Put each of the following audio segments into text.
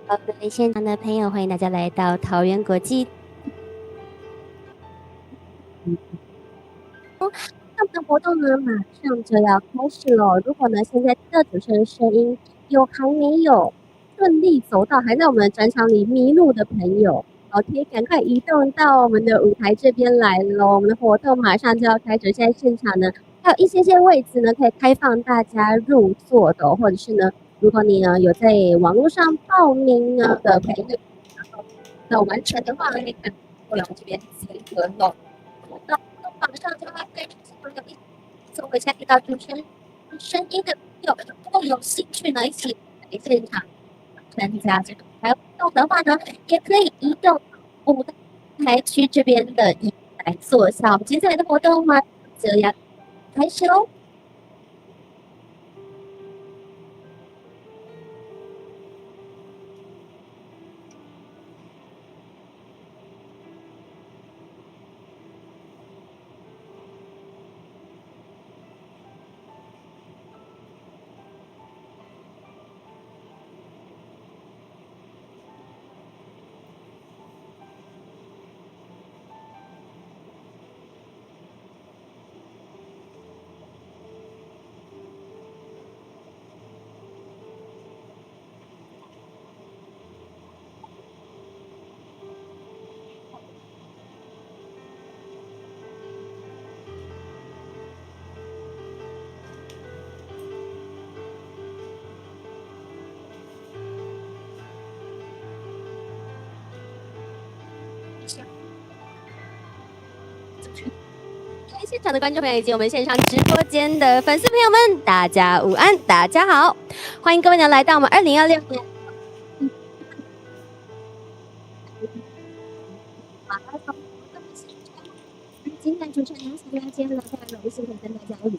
各位现场的朋友，欢迎大家来到桃园国际。那么的活动呢，马上就要开始了。如果呢，现在听到主持人声音还没有顺利走到，还在我们的专场里迷路的朋友，可以赶快移动到我们的舞台这边来喽。我们的活动马上就要开始，现在现场呢还有一些位置呢可以开放大家入座的，或者是呢，如果你呢有在网络上报名呢的朋友，那完成的话呢，可以看我这边集合喽。那马上就要开始，有一从我现在听到主持人声音的朋友，如果有兴趣呢，一起来现场参加这个活动的话呢，也可以移动舞台区这边的椅来坐下。我们接下来的活动嘛，就要开始喽。现场的观众朋友以及我们线上直播间的粉丝朋友们，大家午安，大家好，欢迎各位呢来到我们2026年马拉松的现场。今天主持人杨小娟今天呢非常荣幸可以跟大家一起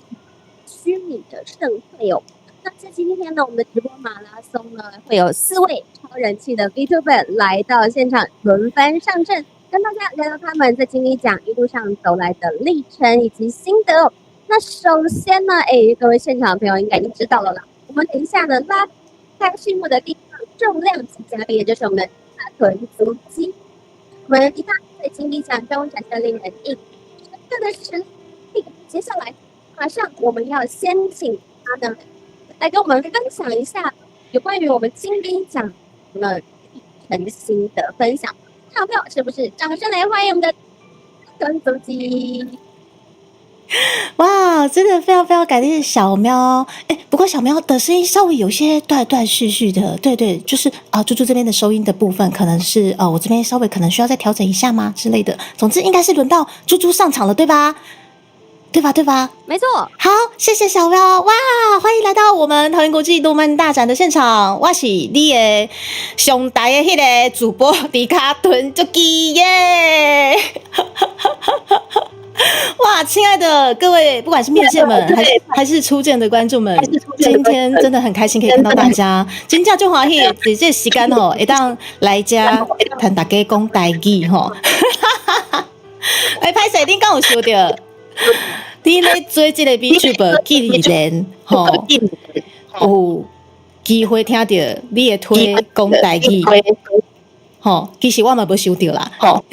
虚拟的盛会哦。那在今天呢，我们的直播马拉松呢会有4位超人气的 VTuber 来到现场轮番上阵。跟大家聊聊他们在经历奖一路上走来的历程以及心得哦。那首先呢，各位现场的朋友应该已经知道了啦。我们等一下呢拉开序幕的地方，重量级嘉宾，也就是我们的大臀足迹。我们一大在经历奖中展现令人印象的实力。接下来，马上我们要先请他呢来跟我们分享一下有关于我们金鹰奖的历程心得分享。票票是不是？掌声来欢迎我们的跟足迹！哇，真的非常非常感谢小喵。不过小喵的声音稍微有些断断续续的，对，就是猪猪这边的收音的部分，可能是我这边稍微可能需要再调整一下吗之类的。总之应该是轮到猪猪上场了，对吧？对吧？没错。好，谢谢小喵。哇，欢迎来到我们桃园国际动漫大展的现场。我是你的上台的那个主播迪卡屯足基耶！哇，亲爱的各位，不管是面线们还是初见的观众们，今天真的很开心可以看到大家。真正就欢喜，在这时间吼，会当来家跟大家讲台语吼。拍摄恁敢有想到？你咧做这个 VTuber 既然吼有机会听到你的推讲台语，吼，其实我嘛无想到啦，吼。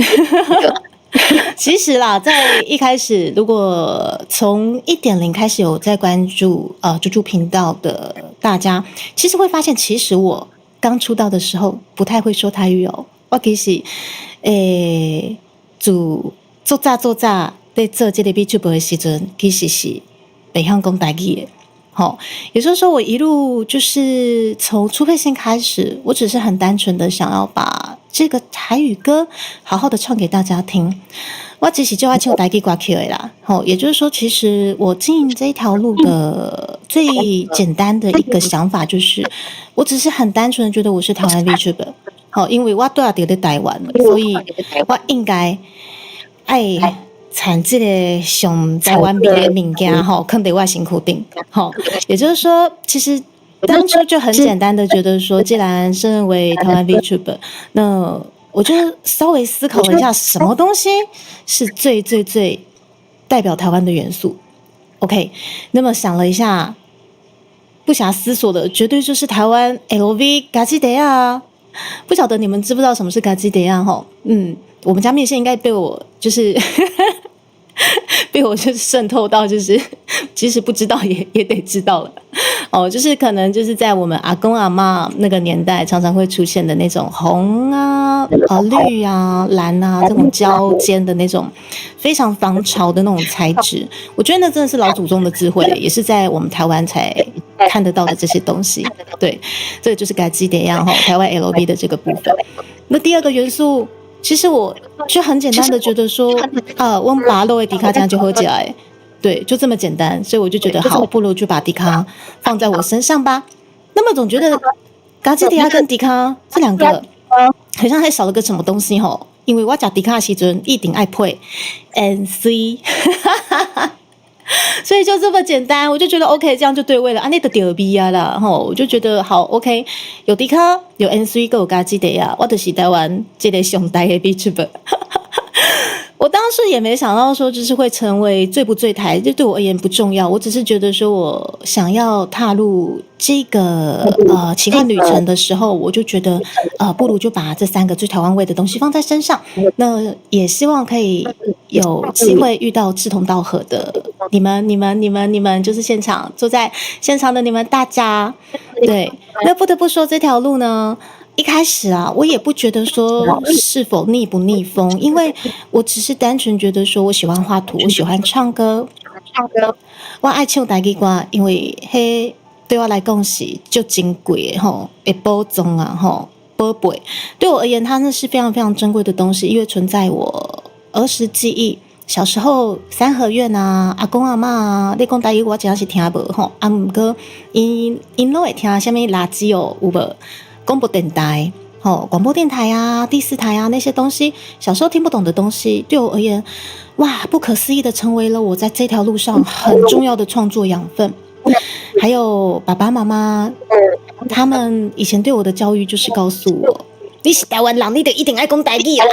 其实啦，在一开始，如果从1.0开始有在关注猪猪频道的大家，其实会发现，其实我刚出道的时候不太会说台语哦。我其实做早在做这个 VTuber 的时阵，其实是袂晓讲台语的。也就是说，我一路就是从初配信开始，我只是很单纯的想要把这个台语歌好好的唱给大家听。我只是就爱唱台语歌曲的啦。也就是说，其实我经营这一条路的最简单的一个想法就是，我只是很单纯的觉得我是台湾 VTuber。因为我住在台湾，所以我应该爱产这个上台湾味的物件放在我身躯顶。也就是说，其实当初就很简单的觉得说，既然身为台湾 VTuber， 那我就稍微思考了一下，什么东西是最代表台湾的元素。OK， 那么想了一下，不暇思索的绝对就是台湾 LV 嘎吉德啊。不晓得你们知不知道什么是嘎吉德亚吼？我们家面线应该被我就是被我就是渗透到，就是即使不知道也得知道了哦。就是可能就是在我们阿公阿嬷那个年代，常常会出现的那种红啊、绿啊、蓝啊这种交间的那种非常防潮的那种材质。我觉得那真的是老祖宗的智慧，也是在我们台湾才看得到的这些东西。对，这个就是嘎吉德亚吼，台湾 LV 的这个部分。那第二个元素。其实我就很简单的觉得说，我们把肉的迪卡这样就合起来，对，就这么简单，所以我就觉得好，不如就把迪卡放在我身上吧。那么总觉得嘎吉迪亚跟迪卡这两个好像还少了个什么东西吼，因为我吃迪卡的时阵一定爱配 NC， 所以就这么简单，我就觉得 OK， 这样就对味了。那就对味啊啦，吼，我就觉得好 OK， 有迪卡，有 NC， 还有嘎吉德亚，我就是台湾这个上台的 VTuber。我当时也没想到说就是会成为最不最台，就对我而言不重要。我只是觉得说我想要踏入这个奇幻旅程的时候，我就觉得不如就把这3个最台湾味的东西放在身上。那也希望可以有机会遇到志同道合的你们，就是现场坐在现场的你们大家。对，那不得不说这条路呢。一开始啊，我也不觉得说是否逆不逆风，因为我只是单纯觉得说我喜欢画图，我喜欢唱歌，我爱唱台语歌，因为嘿对我来讲是就珍贵的吼，会保重啊吼，宝贝。对我而言，它那是非常非常珍贵的东西，因为存在我儿时记忆。小时候三合院啊，阿公阿嬷啊，你讲台语我真的是听无吼，不过因都会听什么垃圾哦，有无？广播电台，广播电台啊，第4台啊，那些东西，小时候听不懂的东西，对我而言，哇，不可思议的成为了我在这条路上很重要的创作养分。还有爸爸妈妈，他们以前对我的教育就是告诉我，你是台湾人，你就一定爱讲台语啊。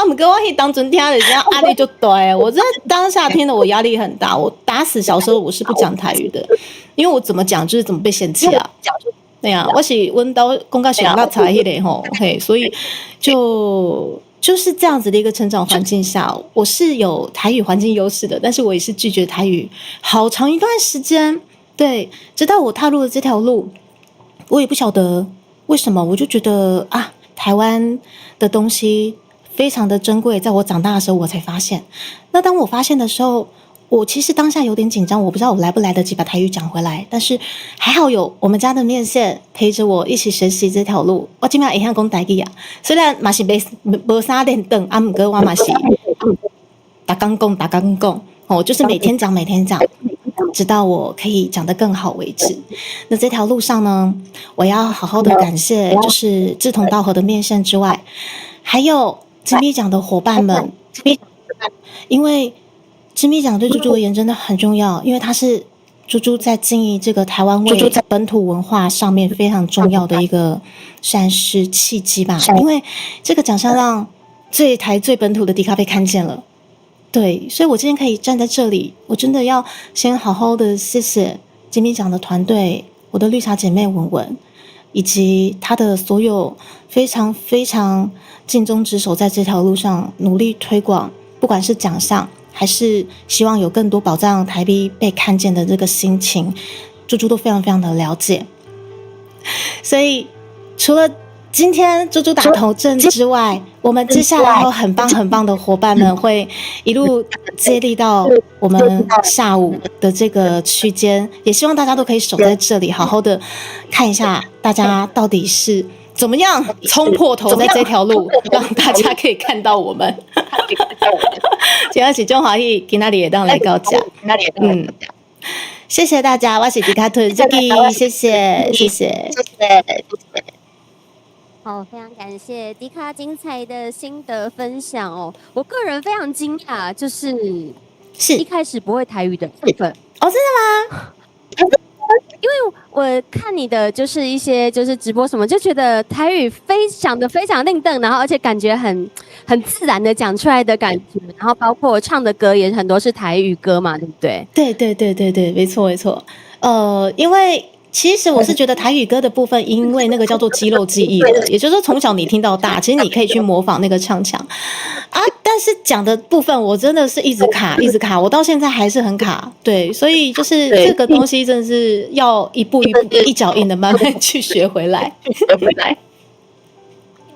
不过我当阵听的，这样压力就大。我真的当下听的，我压力很大。我打死小时候我是不讲台语的，因为我怎么讲就是怎么被嫌弃啊。对啊，我是温到讲到上辣茶迄个吼，嘿，所以就是这样子的一个成长环境下，我是有台语环境优势的，但是我也是拒绝台语好长一段时间。对，直到我踏入了这条路，我也不晓得为什么，我就觉得啊，台湾的东西非常的珍贵，在我长大的时候我才发现。那当我发现的时候，我其实当下有点紧张，我不知道我来不来得及把台语讲回来，但是还好有我们家的面线陪着我一起学习这条路。我今晚也想讲台语啊，虽然嘛是没啥练等，不过我嘛是打刚讲哦，就是每天讲，直到我可以讲得更好为止。那这条路上呢，我要好好的感谢，就是志同道合的面线之外，还有金米奖的伙伴们，因为知米奖对猪猪而言真的很重要，因为它是猪猪在经营这个台湾味在本土文化上面非常重要的一个算是契机吧。因为这个奖项让最本土的迪卡被看见了，对，所以我今天可以站在这里，我真的要先好好的谢谢知米奖的团队，我的绿茶姐妹文文，以及她的所有非常非常尽忠职守在这条路上努力推广，不管是奖项还是希望有更多保障台币被看见的这个心情，猪猪都非常非常的了解。所以除了今天猪猪打头阵之外，我们接下来还有很棒的伙伴们会一路接力到我们下午的这个区间，也希望大家都可以守在这里，好好的看一下大家到底是怎么样冲破头在这条路，让大家可以看到我们。今天是中华裔，今天也当来高价。谢谢大家，我是迪卡屯 Jackie， 谢谢。好，非常感谢迪卡精彩的心得分享哦。我个人非常惊讶，就是一开始不会台语的部分哦，真的吗？因为我看你的就是一些就是直播什么，就觉得台语讲得非常令邓，然后而且感觉很自然的讲出来的感觉，然后包括我唱的歌也很多是台语歌嘛，对不对？对，没错。因为其实我是觉得台语歌的部分，因为那个叫做肌肉记忆了，也就是说从小你听到大，其实你可以去模仿那个唱腔啊。但是讲的部分，我真的是一直卡，一直卡，我到现在还是很卡。对，所以就是这个东西真的是要一步一步、一脚印的慢慢去学回来。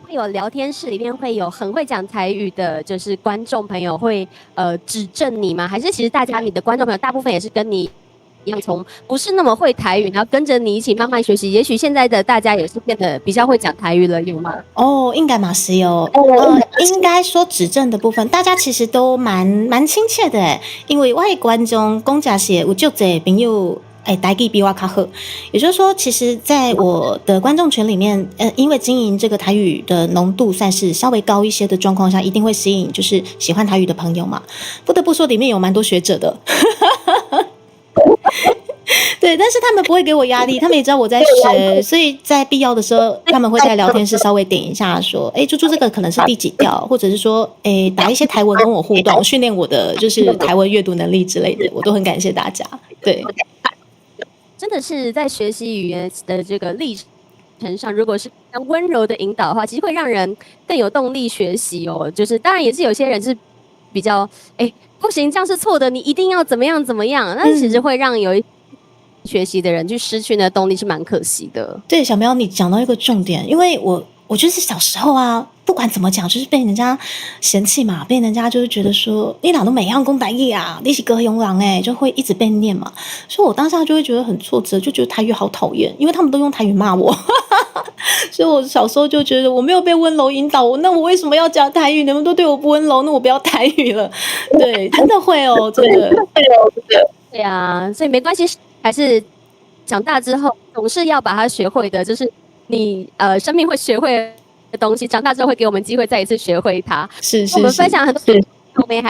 会有聊天室里面会有很会讲台语的，就是观众朋友会指正你吗？还是其实你的观众朋友大部分也是跟你一样，从不是那么会台语，然后跟着你一起慢慢学习。也许现在的大家也是变得比较会讲台语了，有吗？应该嘛是有。应该说指正的部分，大家其实都蛮亲切的诶，因为我的观众讲真是有足侪朋友。台语比我较好，也就是说，其实在我的观众群里面，因为经营这个台语的浓度算是稍微高一些的状况下，一定会吸引就是喜欢台语的朋友嘛。不得不说，里面有蛮多学者的。对，但是他们不会给我压力，他们也知道我在学，所以在必要的时候，他们会在聊天室稍微点一下，说，猪猪这个可能是第几调，或者是说，打一些台文跟我互动，训练我的就是台文阅读能力之类的，我都很感谢大家。对。真的是在学习语言的这个历程上，如果是温柔的引导的话，其实会让人更有动力学习哦。就是当然也是有些人是比较不行，这样是错的，你一定要怎么样怎么样，那其实会让有一学习的人去失去那动力，是蛮可惜的。对，小喵，你讲到一个重点，因为我就是小时候啊，不管怎么讲，就是被人家嫌弃嘛，被人家就是觉得说你哪都每样讲台语啊，你是高雄人就会一直被念嘛，所以我当下就会觉得很挫折，就觉得台语好讨厌，因为他们都用台语骂我，所以我小时候就觉得我没有被温柔引导，那我为什么要讲台语？你们都对我不温柔，那我不要台语了。对，真的会哦，真的。对啊，所以没关系，还是长大之后总是要把它学会的，就是你生命会学会的东西，长大之后会给我们机会再一次学会它。是，我们分享很多，后面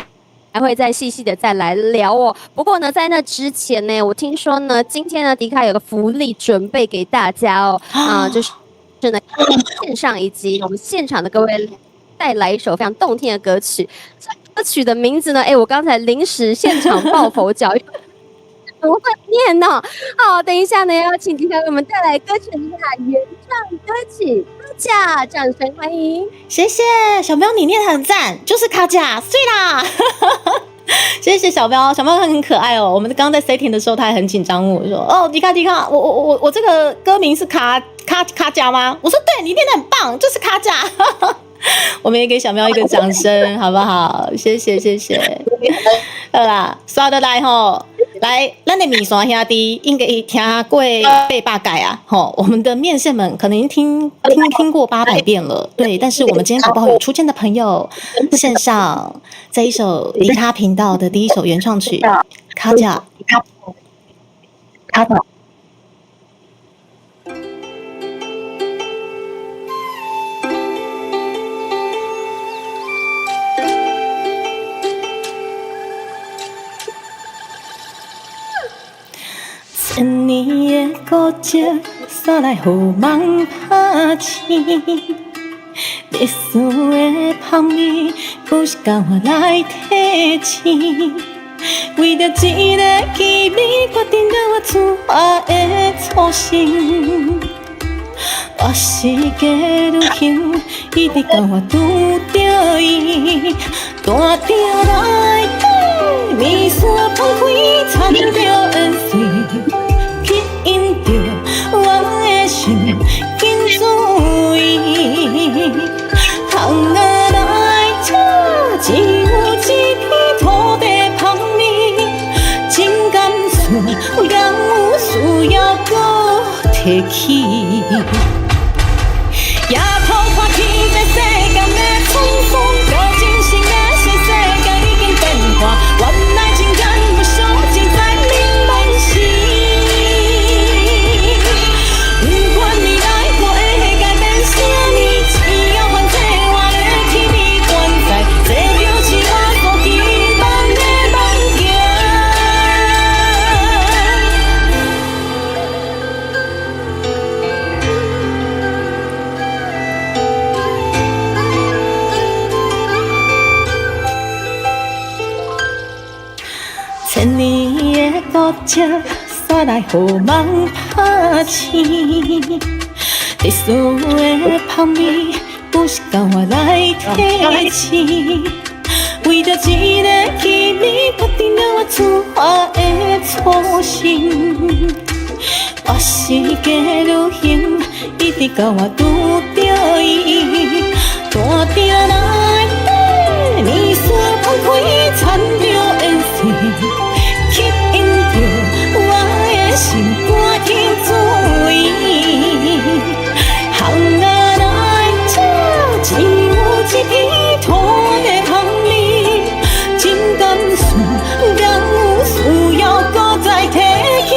还会再细细的再来聊哦。不过呢，在那之前呢，我听说呢，今天呢，迪卡有个福利准备给大家哦，就是呢线上以及我们现场的各位带来一首非常动听的歌曲。歌曲的名字呢，我刚才临时现场抱佛脚。不会念哦，好，等一下呢，要请迪卡为我们带来歌曲的原唱歌曲《卡甲》，掌声欢迎！谢谢小喵，你念得很赞，就是卡甲，碎啦！谢谢小喵，小喵很可爱哦。我们刚刚在 setting 的时候，他还很紧张，我说：“哦，迪卡，我这个歌名是卡甲吗？”我说：“对，你念得很棒，就是卡甲。”我们也给小喵一个掌声，好不好？谢谢。好啦，刷得来吼。来，咱的米线兄弟应该听过800改啊，我们的面线们可能听过800遍了，对。但是我们今天搞不好有初见的朋友，线上这一首迪卡频道的第一首原创曲《卡甲》。千年的孤寂，煞来予梦拍醒。历史的香味，不是交我来提醒。为着一个机会，决定了我自我的初心。我是个女雄，一直到我拄着伊，大条来等，面线放开，掺着恩水。引着我的心，紧注意，风啊来这，只有一片土地旁边，情感线敢有需要搁提起？夜头看天这世间的匆匆，到真心的是世界已经变化，原来情感不伤，只在明梦时。千年的孤寂，煞来予梦拍醒。你所有的香味，不是交我来提醒。为着一个记忆，决定了我出发的初心。我是假旅行，一直到我拄着伊。大定来底，年岁放开，残留的线，吸引着我的心肝天水。行啊来这，只有一片土的香味，情感线敢有需要搁再提起？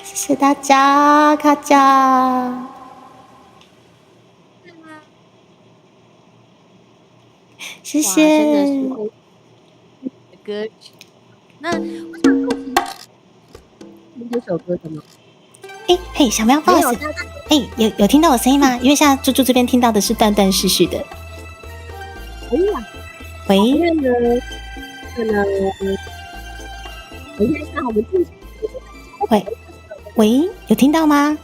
谢谢大家，卡佳，谢谢。歌曲，那我想好奇，听这首歌的吗？嘿，小喵，不好意思，有听到我声音吗？因为现在猪猪这边听到的是断断续续的。喂，因为呢，我现在看我们进行。喂，有听到吗？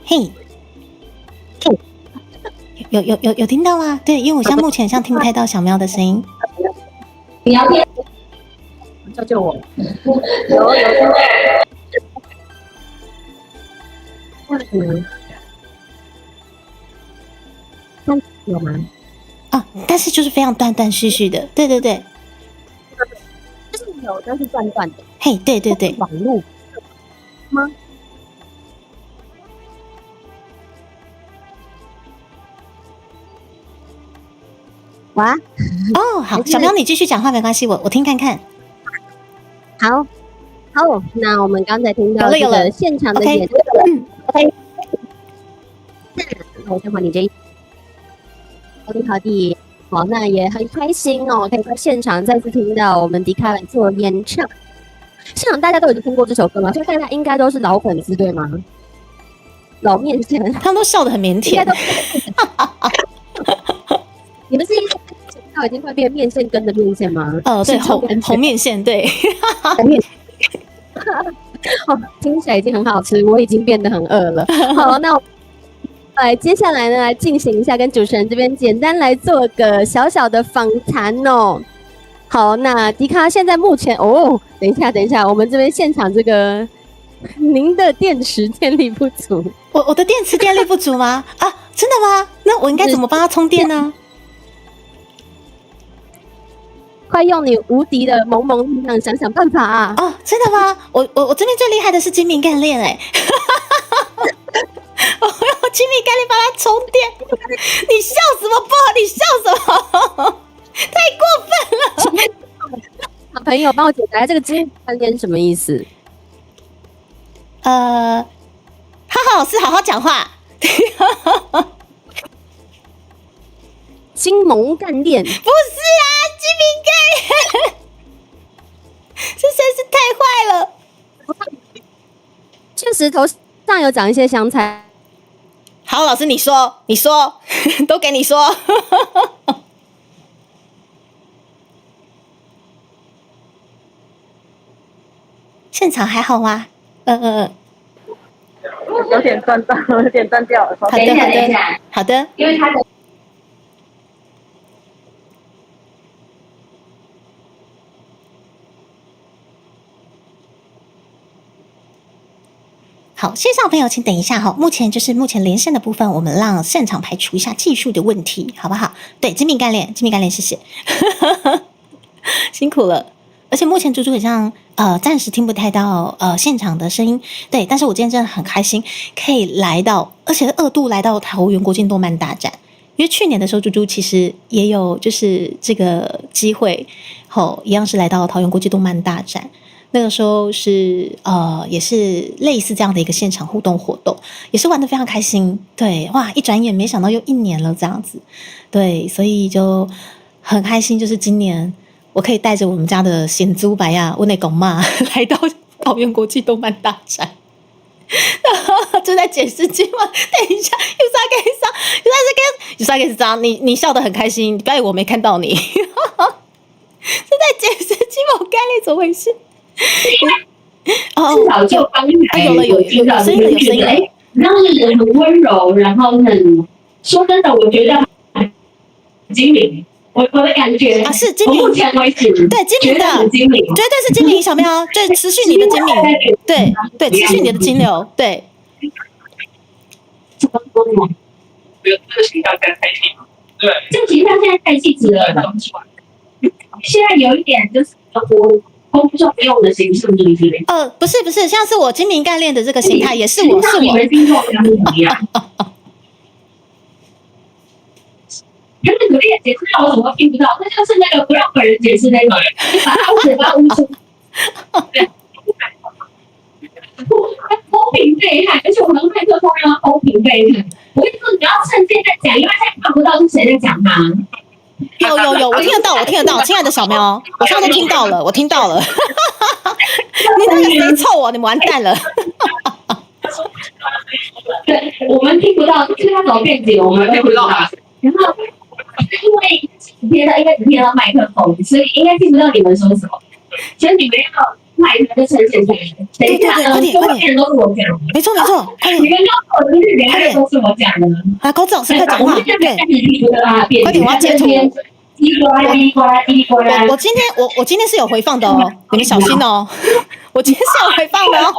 嘿，有听到吗？对，因为我现在目前像听不太到小喵的声音。你要听？救我！有。有吗？啊，但是就是非常断断续续的，对，就是有，但是断断的。嘿，对，网络吗？哇！哦，好，小喵你继续讲话没关系，我听看看。好，那我们刚才听到这个现场的演奏，OK。那我先还你这一。好的，好，那也很开心哦，可以在现场再次听到我们迪卡来做演唱。现场大家都已经听过这首歌吗？所以大家应该都是老粉丝对吗？老面线，他们都笑得很腼腆。你们是已经快变面线羹的面线吗？对，红面线，对。听起来已经很好吃，我已经变得很饿了。好，那我接下来呢，来进行一下跟主持人这边简单来做个小小的访谈哦。好，那迪卡现在目前等一下，我们这边现场这个您的电池电力不足，我的电池电力不足吗？啊，真的吗？那我应该怎么帮他充电呢？快用你无敌的萌萌力量想想办法啊！哦，真的吗？我这边最厉害的是精明干练我用精明干练帮他充电。你笑什么不？你笑什么？太过分了！好朋友，帮我解答这个精明干练什么意思？好老师好好讲话。精萌干练不是啊，精明干练，这真是太坏了。确实头上有长一些香菜。好，老师你说，都给你说。现场还好吗？有点断掉了。好的，好的。因为他的好，线上朋友请等一下哈，目前连线的部分，我们让现场排除一下技术的问题，好不好？对，精品干练，谢谢，辛苦了。而且目前猪猪好像暂时听不太到现场的声音，对，但是我今天真的很开心，可以来到，而且2度来到桃园国际动漫大展，因为去年的时候猪猪其实也有就是这个机会，一样是来到桃园国际动漫大展。那个时候是也是类似这样的一个现场互动活动，也是玩得非常开心。对，哇，一转眼没想到又1年了这样子，对，所以就很开心，就是今年我可以带着我们家的贤猪白呀，我那狗妈来到桃园国际动漫大展。就在解释今晚，等一下，有啥给上，你笑得很开心，不要以为我没看到你。是在解释金毛干类怎么回事？至少就刚才有声音了，然后很温柔，然后很说真的，我觉得很精灵。我的感觉啊，是精灵，目前为止，对精灵的，绝对是精灵小喵，对，持续你的精灵，对，持续你的金流，对。怎么说呢？这个形象太细，对，这个形象现在太细致了。现在有一点就是我工作用的形象，对不对？不是，像是我精明干练的这个形态，也是我。你们星座跟不一样。他们努力解释，让我怎么听不到？那就是那个不让本人解释那个，把他嘴巴捂住。公平被害，而且我们麦克风让他公平被害。我跟你说，你要趁现在讲，因为现在看不到是谁在讲他。有，我听得到，亲爱的小喵，我现在都听到了，我听到了。你那个谁凑我，你们完蛋了。对，我们听不到，就是他怎么辩解，我们听不到。然后因为应该只贴到麦克风，所以应该听不到你们说什么。所以你们要麦克就呈现出来。等一下，快点，都是我讲的。没错，快点。你们刚说的就是连麦都是我讲的。啊，高志老师快讲话，对，快点，我要截图。我今天是有回放的哦，你们小心哦。我今天是有回放的哦。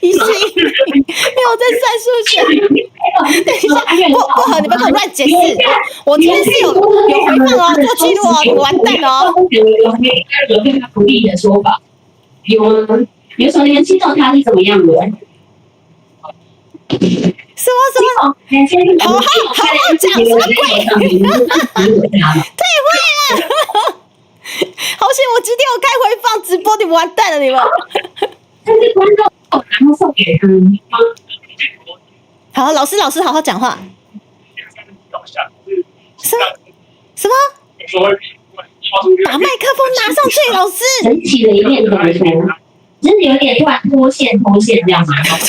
一是没有在算数学。等一下，不好，你们给我乱解释。我今天是有回放哦，做记录哦，你们完蛋了哦。有对他不利的说法，有吗？有什么你们知道他是怎么样的？什么？好讲什么鬼？太坏了！好险！我今天有开回放直播，你们完蛋了，你们。但是观众，然后送给好，老师，好好讲话。什么？把麦克风拿上去，老师。神奇的一面怎么说？真的有点突然脱线这样吗？脱线。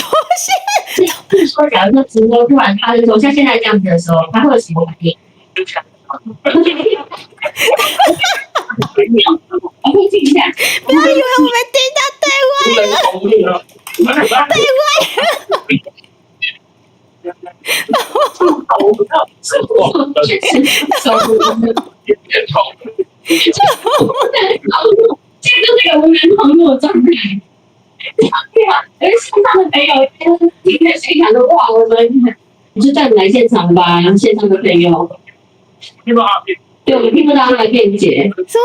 就是说，假如说直播突然发生说像现在这样子的时候，他会有什么反应？我会听一下。不要以为我们听到太歪了，太歪了。这就是个无人朋友的状态。对啊，而线上的朋友今天谁想说哇，我们你就叫你来现场吧，线上的朋友。对，我们听不到他的辩解。什么？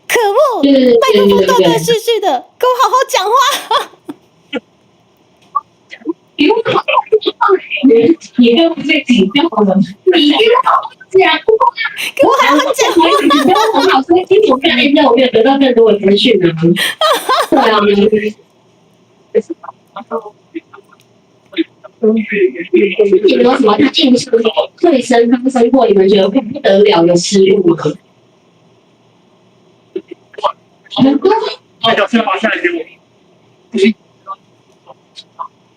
可恶！麦克风断断续续的，给我好好讲话。你又好，你又不是紧张的，你又自然不够。给我好好讲话。你要很好，所以今天我看见这，我没有得到更多的资讯呢。对啊。你们有什么？他进是退升、刚升过，你们觉得不得了，有失误吗？很多。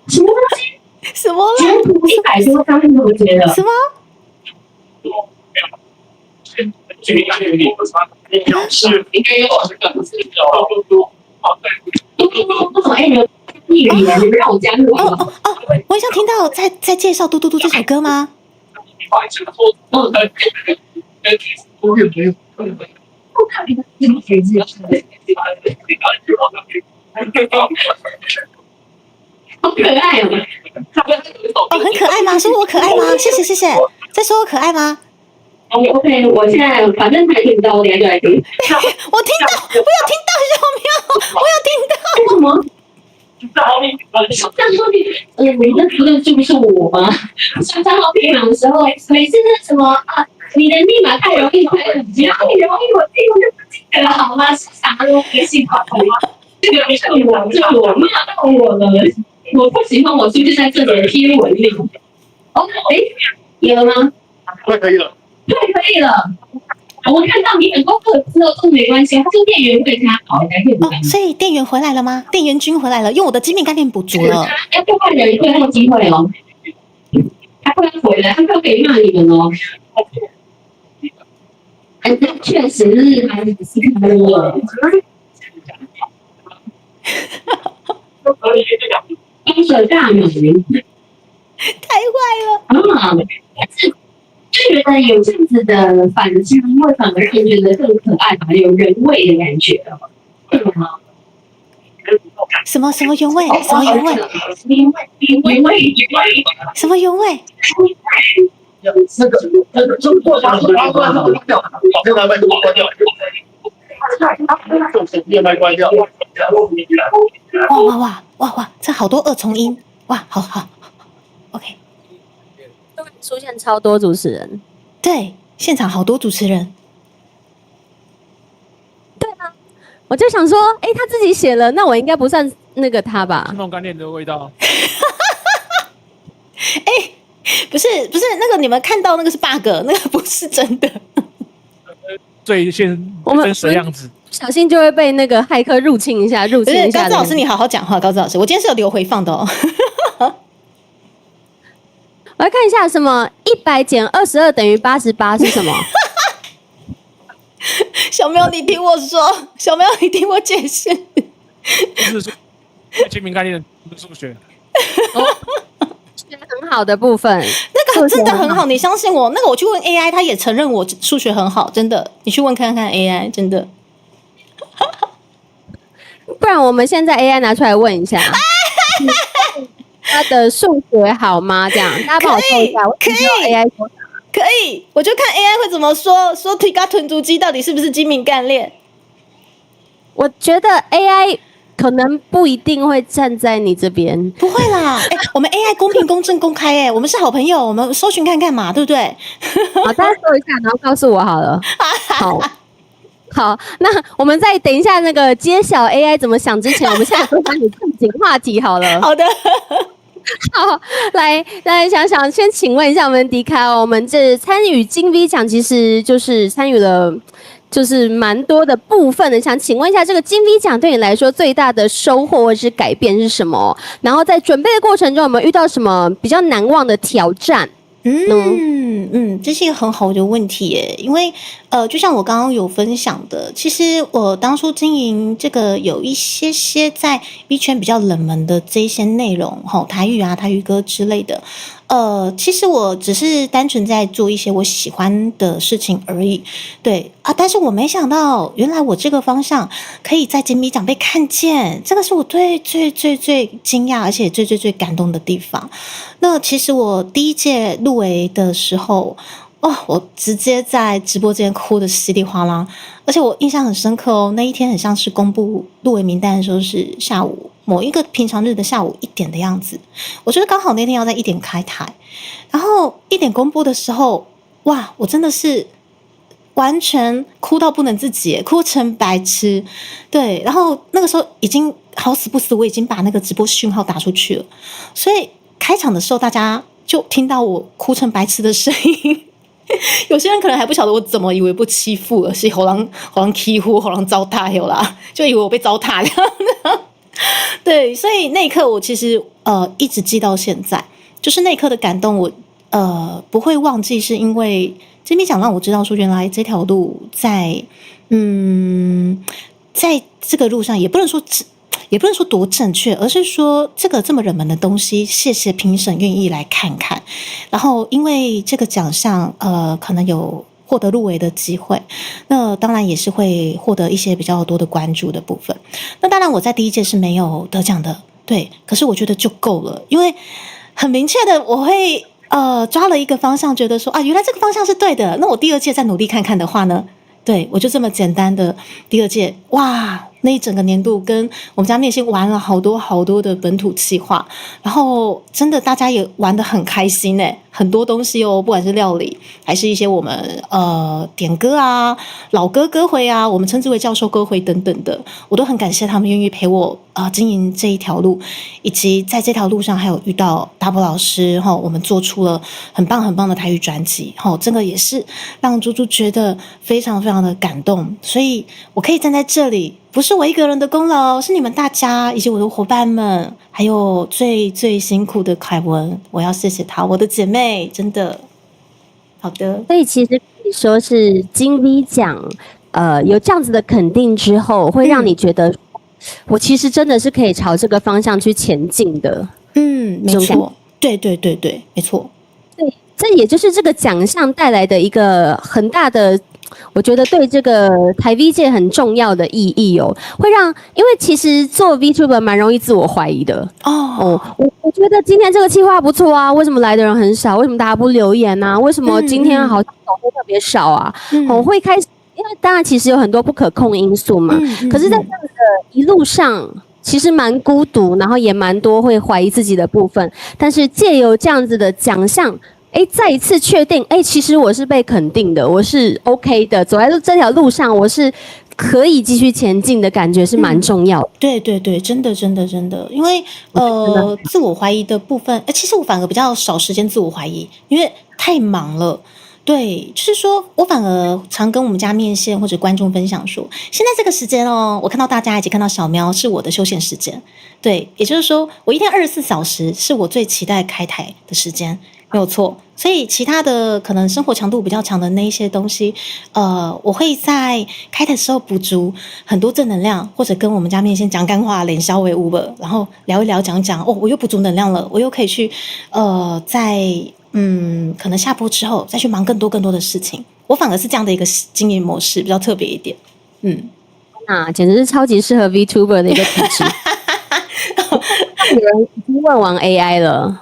什么东西？什么？截图100多张，你怎么觉得？什么？居民概念里是应该有这个嘟，为什么哎，你们让我加入？我想听到在介绍《嘟嘟嘟》这首歌吗？好可爱哦！很可爱吗？说我可爱吗？谢谢。在说我可爱吗？ OK， 我现在反正还听不到，我等下就来听。我听到，我有听到小喵，我有听到。为什么？这样说你那说的是不是我吗？上账号平常的时候，每次那什么啊，你的密码太容易猜了，只要你容易我记我就不记得了，好吗？是啥东西好吗？这个我骂到我了，我不喜欢我是不是在这里的贴文里？哦，有了吗？快可以了。对，可以了。我看到你很多课之后都没关系，他说店员会他好，应该会不所以店员回来了吗？店员君回来了，用我的精密概念补足了。要不换人最后机会哦，他会回来，他就可以骂你们哦。确实是蛮仔细看的。帮手大名，太坏了啊！就觉得有这样子的反差，会反而让人觉得更可爱吧，有人味的感觉哦。对吗？什么原味？什么原味？什么原味？那个中国关掉，把这台麦克风关掉，电麦关掉。哇，这好多二重音，哇，好 ，OK。出现超多主持人，对，现场好多主持人。对啊，我就想说，他自己写了，那我应该不算那个他吧？那种干练的味道。不是那个你们看到那个是 bug， 那个不是真的。最真实的样子，不小心就会被那个骇客入侵一下。高志老师，你好好讲话，高志老师，我今天是有留回放的哦。我来看一下，什么100减22等于88是什么？小喵，你听我说，小喵，你听我解释。是精明概念的数学。学很好的部分，那个真的很好，你相信我。那个我去问 AI， 他也承认我数学很好，真的。你去问看看 AI， 真的。不然我们现在 AI 拿出来问一下。他的数学好吗？这样，大家帮我说一下。可以 AI 说可以，我就看 AI 会怎么说。说提嘎豚足鸡到底是不是精明干练？我觉得 AI 可能不一定会站在你这边。不会啦，我们 AI 公平、公正、公开，我们是好朋友，我们搜寻看看嘛，对不对？好，大家搜一下，然后告诉我好了。好，那我们在等一下那个揭晓 AI 怎么想之前，我们现在回答你正经话题好了。好的。好，来想想，先请问一下我们迪卡，我们这参与金 V 奖，其实就是参与了，就是蛮多的部分的。想请问一下，这个金 V 奖对你来说最大的收获或是改变是什么？然后在准备的过程中，有没有遇到什么比较难忘的挑战？这是一个很好的问题耶，因为就像我刚刚有分享的，其实我当初经营这个有一些在 B 圈比较冷门的这一些内容，台语啊、台语歌之类的，其实我只是单纯在做一些我喜欢的事情而已，对啊，但是我没想到，原来我这个方向可以在金米奖被看见，这个是我最惊讶，而且最感动的地方。那其实我第一届入围的时候，我直接在直播间哭得稀里哗啦，而且我印象很深刻哦。那一天很像是公布入围名单的时候，是下午某一个平常日的下午1点的样子。我觉得刚好那天要在1点开台，然后1点公布的时候，哇，我真的是完全哭到不能自己，哭成白痴。对，然后那个时候已经好死不死，我已经把那个直播讯号打出去了，所以开场的时候大家就听到我哭成白痴的声音。有些人可能还不晓得我怎么以为不欺负了，是好人欺负，好人糟蹋有啦，就以为我被糟蹋了。对，所以那一刻我其实一直记到现在，就是那一刻的感动我。不会忘记，是因为金米奖让我知道说，原来这条路在这个路上也不能说多正确，而是说这个这么热门的东西，谢谢评审愿意来看看。然后因为这个奖项，可能有获得入围的机会，那当然也是会获得一些比较多的关注的部分。那当然我在第一届是没有得奖的，对，可是我觉得就够了，因为很明确的我会抓了一个方向，觉得说啊，原来这个方向是对的，那我第二届再努力看看的话呢，对，我就这么简单的第二届，哇，那一整个年度跟我们家面线玩了好多的本土企划，然后真的大家也玩得很开心耶，很多东西哦，不管是料理还是一些我们点歌啊、老歌歌回啊，我们称之为教授歌回等等的，我都很感谢他们愿意陪我经营这一条路，以及在这条路上还有遇到大波老师哈，我们做出了很棒的台语专辑哈，这个也是让猪猪觉得非常的感动，所以我可以站在这里，不是我一个人的功劳，是你们大家以及我的伙伴们，还有最辛苦的凯文，我要谢谢他，我的姐妹，真的好的。所以其实可以说是金 V 奖，有这样子的肯定之后，会让你觉得，我其实真的是可以朝这个方向去前进的。没错，对，没错。对，这也就是这个奖项带来的一个很大的，我觉得对这个台 V 界很重要的意义哦，会让，因为其实做 VTuber 蛮容易自我怀疑的我觉得今天这个企划不错啊，为什么来的人很少？为什么大家不留言啊？为什么今天好像抖音特别少啊？我会开始，因为当然其实有很多不可控因素嘛，可是在这样的一路上，其实蛮孤独，然后也蛮多会怀疑自己的部分，但是借由这样子的奖项。再一次确定，其实我是被肯定的，我是 OK 的，走在这条路上，我是可以继续前进的感觉是蛮重要的。对，真的，因为自我怀疑的部分，其实我反而比较少时间自我怀疑，因为太忙了。对，就是说我反而常跟我们家面线或者观众分享说，现在这个时间哦，我看到大家以及看到小喵是我的休闲时间。对，也就是说，我一天24小时是我最期待开台的时间，没有错。所以其他的可能生活强度比较强的那一些东西，我会在开的时候补足很多正能量，或者跟我们家面线讲干话，脸消为 Uber， 然后聊一聊讲我又补足能量了，我又可以去在可能下播之后再去忙更多的事情。我反而是这样的一个经营模式，比较特别一点。简直是超级适合 VTuber 的一个体质。有人已经问完 AI 了。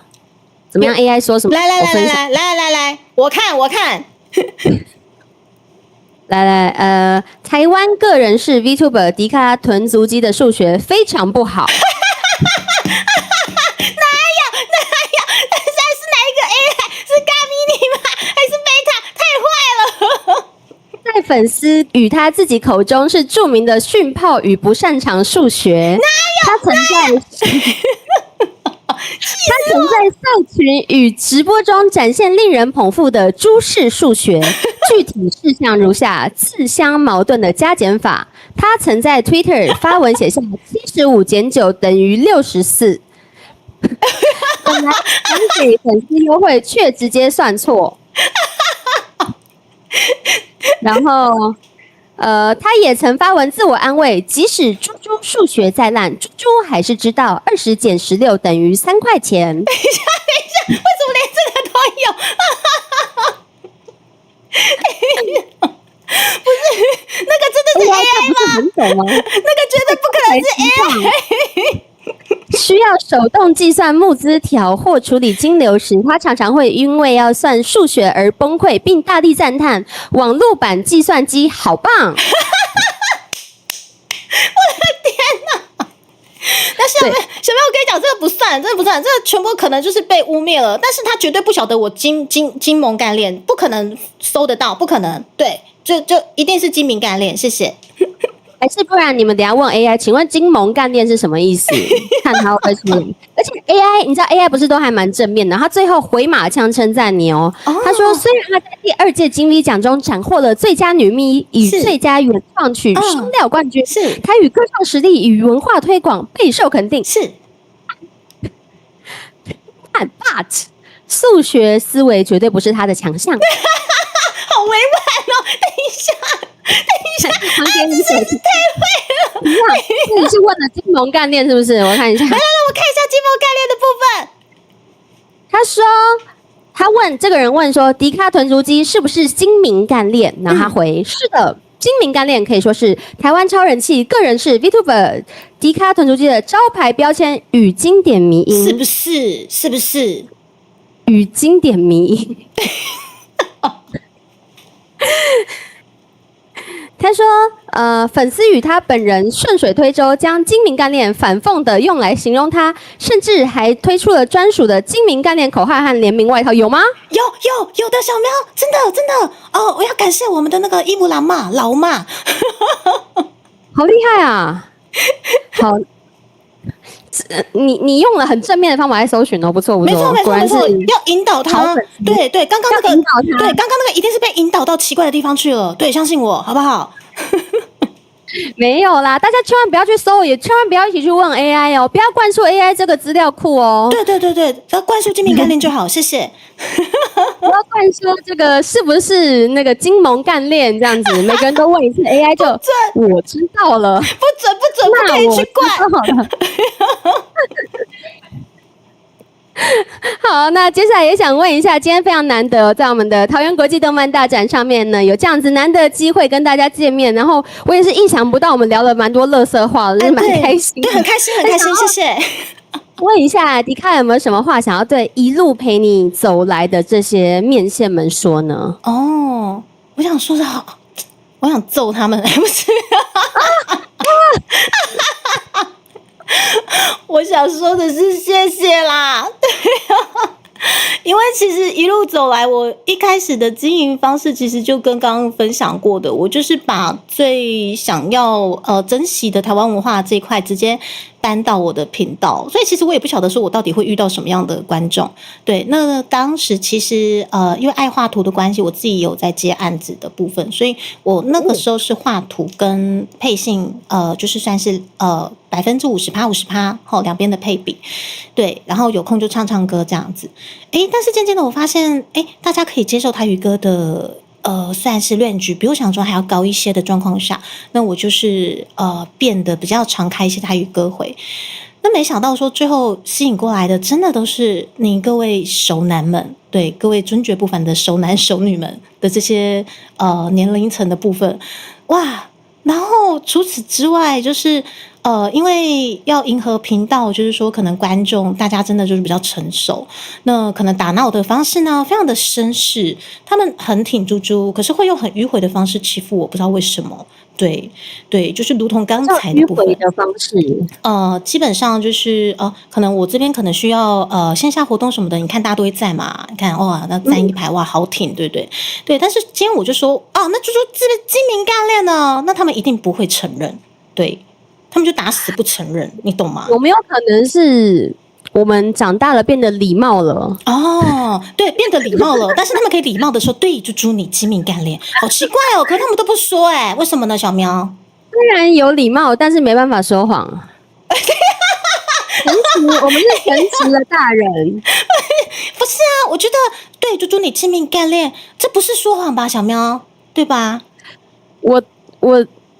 怎么样 ？AI 说什么？来，我看。来，台湾个人是 VTuber 迪卡臀足肌的数学非常不好。哪有？现在是哪一个 AI？是咖咪尼吗？还是贝塔？太坏了！在粉丝与他自己口中是著名的训炮与不擅长数学。他曾在赛群与直播中展现令人捧腹的诸式数学，具体事项如下：自相矛盾的加减法。他曾在 Twitter 发文写下75减9等于64，本来想给粉丝优惠，却直接算错。然后。他也曾发文自我安慰，即使猪猪数学再烂，猪猪还是知道20减16等于3块钱。等一下，为什么连这个都有？不是，那个真的是 AI 吗？很懂吗？那个绝对不可能是 AI。需要手动计算募资条或处理金流时，他常常会因为要算数学而崩溃，并大力赞叹网络版计算机好棒。我的天哪！但是小妹，我跟你讲，这个不算，真的不算，这个全部可能就是被污蔑了。但是他绝对不晓得我金蒙干练，不可能搜得到，不可能。对，就一定是精明干练，谢谢。还是不然，你们等一下问 AI， 请问金蒙干练是什么意思？看他会不会出来。而且 AI， 你知道 AI 不是都还蛮正面的，他最后回马枪称赞你哦。他说，虽然他在第2届金 V 奖中斩获了最佳女咪与最佳原创曲双料冠军，是台语歌唱实力与文化推广备受肯定。是，but 数学思维绝对不是他的强项。好委婉哦！等一下，旁边你手机太会了，你是问了金融概念是不是？我看一下，来，我看一下金融概念的部分。他说。这个人问说，迪卡囤足机是不是精明干练？然后他回、是的，精明干练可以说是台湾超人气个人式 VTuber 迪卡囤足机的招牌标签与经典迷因，是不是？是不是？与经典迷因。他说，粉丝与他本人顺水推舟，将精明干练反讽的用来形容他，甚至还推出了专属的精明干练口号和联名外套，有吗？有的小喵，真的哦！我要感谢我们的那个伊姆兰嘛，老嘛，好厉害啊！好，你用了很正面的方法来搜寻哦，不错，没错，果然是要引导他。对，刚刚那个一定是被引导到奇怪的地方去了。对，相信我，好不好？没有啦，大家千万不要去搜，也千万不要一起去问 AI 哦，不要灌输 AI 这个资料库哦。对，要灌输精明概念就好，谢谢。不要灌输这个是不是那个金蒙干练这样子，每个人都问一次 AI 就我知道了，不准，不可以去灌。好，那接下来也想问一下，今天非常难得，在我们的桃园国际动漫大展上面呢，有这样子难得的机会跟大家见面，然后我也是意想不到，我们聊了蛮多垃圾话，就是蛮开心，对，很开心，谢谢。问一下迪卡有没有什么话想要对一路陪你走来的这些面线们说呢？哦，我想说的好，我想揍他们，不是？我想说的是谢谢啦，对啊，因为其实一路走来，我一开始的经营方式其实就跟刚刚分享过的，我就是把最想要珍惜的台湾文化这一块直接搬到我的频道，所以其实我也不晓得说我到底会遇到什么样的观众。对，那当时其实因为爱画图的关系，我自己有在接案子的部分，所以我那个时候是画图跟配信就是算是50%后两边的配比，对，然后有空就唱唱歌这样子。但是渐渐的我发现大家可以接受台语歌的算是range比我想中还要高一些的状况下，那我就是变得比较常开一些台语歌回。那没想到说最后吸引过来的真的都是你各位熟男们，对，各位尊爵不凡的熟男熟女们的这些年龄层的部分，哇！然后除此之外就是因为要迎合频道，就是说可能观众大家真的就是比较成熟，那可能打闹的方式呢非常的绅士，他们很挺猪猪，可是会用很迂回的方式欺负我，不知道为什么。对，就是如同刚才的部分迂回的方式，基本上就是可能我这边可能需要线下活动什么的，你看大家都会在嘛，你看哇，那站一排哇，好挺，对不对？对，但是今天我就说那猪猪这个精明干练呢，那他们一定不会承认，对，他们就打死不承认，你懂吗？有没有可能是我们长大了变得礼貌了？对，变得礼貌了，但是他们可以礼貌的说，对，猪猪你精明干练，好奇怪哦，可是他们都不说为什么呢？小喵虽然有礼貌，但是没办法说谎。诚实，我们是诚实的大人。不是啊，我觉得对，猪猪你精明干练，这不是说谎吧，小喵，对吧？